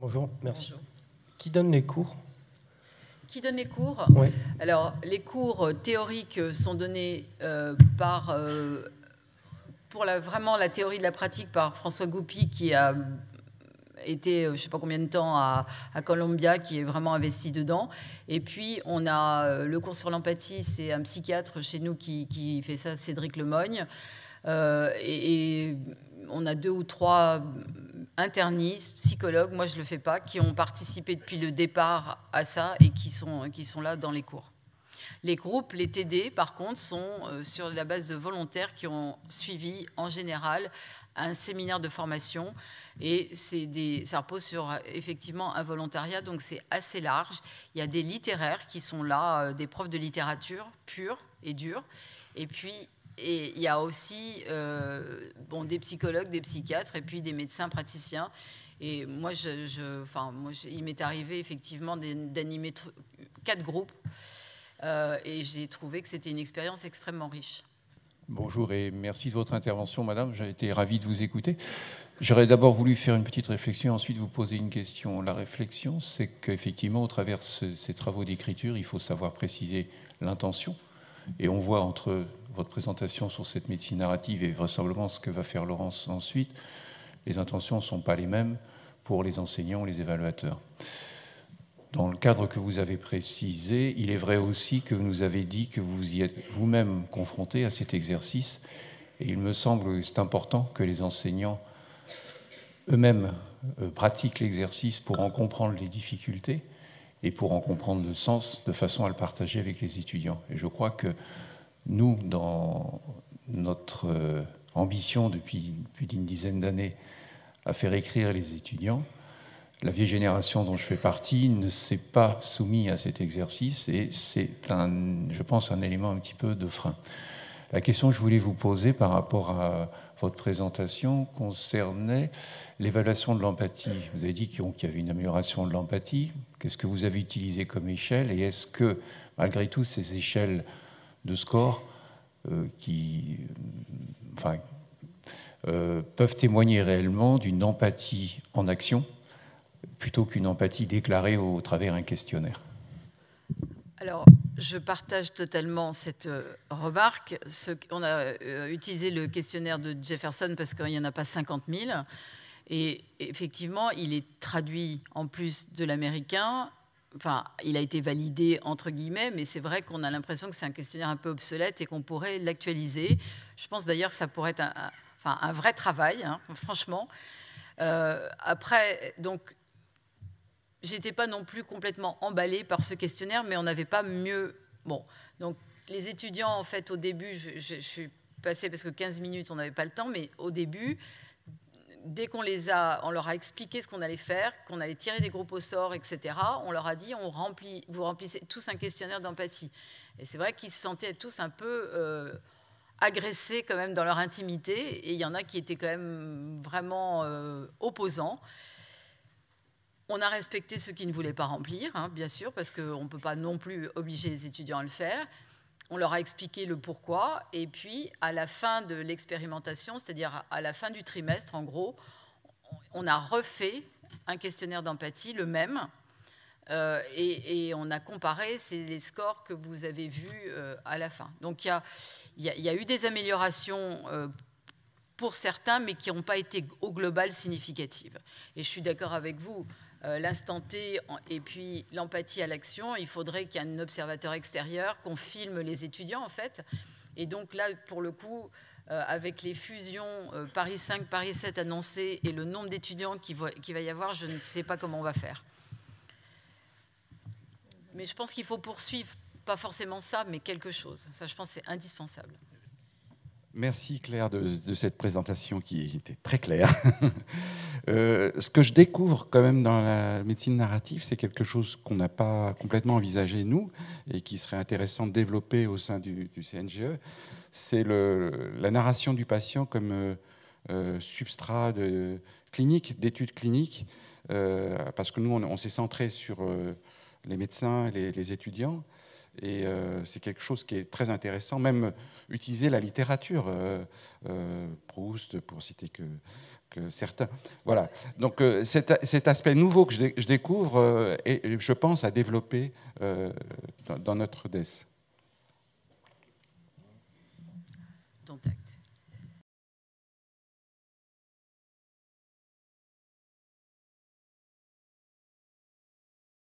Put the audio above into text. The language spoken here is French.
Bonjour, merci. Bonjour. Qui donne les cours? Qui donne les cours? Oui. Alors, les cours théoriques sont donnés pour vraiment la théorie de la pratique par François Goupy, qui a été, je ne sais pas combien de temps, à Columbia, qui est vraiment investi dedans. Et puis, on a le cours sur l'empathie, c'est un psychiatre chez nous qui fait ça, Cédric Lemogne. Et on a 2 ou 3 internistes, psychologues, moi je ne le fais pas, qui ont participé depuis le départ à ça et qui sont là dans les cours. Les groupes, les TD, par contre, sont sur la base de volontaires qui ont suivi en général un séminaire de formation, et ça repose sur effectivement un volontariat, donc c'est assez large. Il y a des littéraires qui sont là, des profs de littérature pure et dure, et puis il y a aussi des psychologues, des psychiatres, et puis des médecins praticiens. Et moi, il m'est arrivé effectivement d'animer 4 groupes, et j'ai trouvé que c'était une expérience extrêmement riche. Bonjour et merci de votre intervention, madame. J'ai été ravi de vous écouter. J'aurais d'abord voulu faire une petite réflexion, ensuite vous poser une question. La réflexion, c'est qu'effectivement, au travers de ces travaux d'écriture, il faut savoir préciser l'intention. Et on voit entre votre présentation sur cette médecine narrative et vraisemblablement ce que va faire Laurence ensuite, les intentions ne sont pas les mêmes pour les enseignants ou les évaluateurs. Dans le cadre que vous avez précisé, il est vrai aussi que vous nous avez dit que vous y êtes vous-même confronté à cet exercice. Et il me semble que c'est important que les enseignants eux-mêmes pratiquent l'exercice pour en comprendre les difficultés et pour en comprendre le sens, de façon à le partager avec les étudiants. Et je crois que nous, dans notre ambition depuis plus d'une dizaine d'années à faire écrire les étudiants, la vieille génération dont je fais partie ne s'est pas soumise à cet exercice et c'est, je pense, un élément un petit peu de frein. La question que je voulais vous poser par rapport à votre présentation concernait l'évaluation de l'empathie. Vous avez dit qu'il y avait une amélioration de l'empathie. Qu'est-ce que vous avez utilisé comme échelle? Et est-ce que, malgré tout, ces échelles de score peuvent témoigner réellement d'une empathie en action plutôt qu'une empathie déclarée au travers d'un questionnaire? Alors, je partage totalement cette remarque. On a utilisé le questionnaire de Jefferson parce qu'il n'y en a pas 50 000. Et effectivement, il est traduit en plus de l'américain. Enfin, il a été validé entre guillemets, mais c'est vrai qu'on a l'impression que c'est un questionnaire un peu obsolète et qu'on pourrait l'actualiser. Je pense d'ailleurs que ça pourrait être un vrai travail, hein, franchement. Après, donc, j'étais pas non plus complètement emballée par ce questionnaire, mais on n'avait pas mieux. Bon, donc les étudiants, en fait, au début, je suis passée parce que 15 minutes, on n'avait pas le temps, mais au début, dès on leur a expliqué ce qu'on allait faire, qu'on allait tirer des groupes au sort, etc., on leur a dit, vous remplissez tous un questionnaire d'empathie. Et c'est vrai qu'ils se sentaient tous un peu agressés quand même dans leur intimité, et il y en a qui étaient quand même vraiment opposants. On a respecté ceux qui ne voulaient pas remplir, hein, bien sûr, parce qu'on ne peut pas non plus obliger les étudiants à le faire. On leur a expliqué le pourquoi, et puis à la fin de l'expérimentation, c'est-à-dire à la fin du trimestre, en gros, on a refait un questionnaire d'empathie, le même, et on a comparé les scores que vous avez vus à la fin. Donc il y a eu des améliorations pour certains, mais qui n'ont pas été au global significatives. Et je suis d'accord avec vous. L'instant T et puis l'empathie à l'action, il faudrait qu'il y ait un observateur extérieur, qu'on filme les étudiants en fait. Et donc là, pour le coup, avec les fusions Paris 5, Paris 7 annoncées et le nombre d'étudiants qu'il va y avoir, je ne sais pas comment on va faire. Mais je pense qu'il faut poursuivre, pas forcément ça, mais quelque chose. Ça, je pense, c'est indispensable. Merci Claire de cette présentation qui était très claire. Ce que je découvre quand même dans la médecine narrative, c'est quelque chose qu'on n'a pas complètement envisagé nous et qui serait intéressant de développer au sein du CNGE. C'est la narration du patient comme substrat clinique, d'études cliniques, parce que nous on s'est centré sur les médecins, les étudiants. Et c'est quelque chose qui est très intéressant, même utiliser la littérature, Proust, pour citer que que certains. Voilà. Donc cet aspect nouveau que je découvre, et je pense à développer dans notre DES.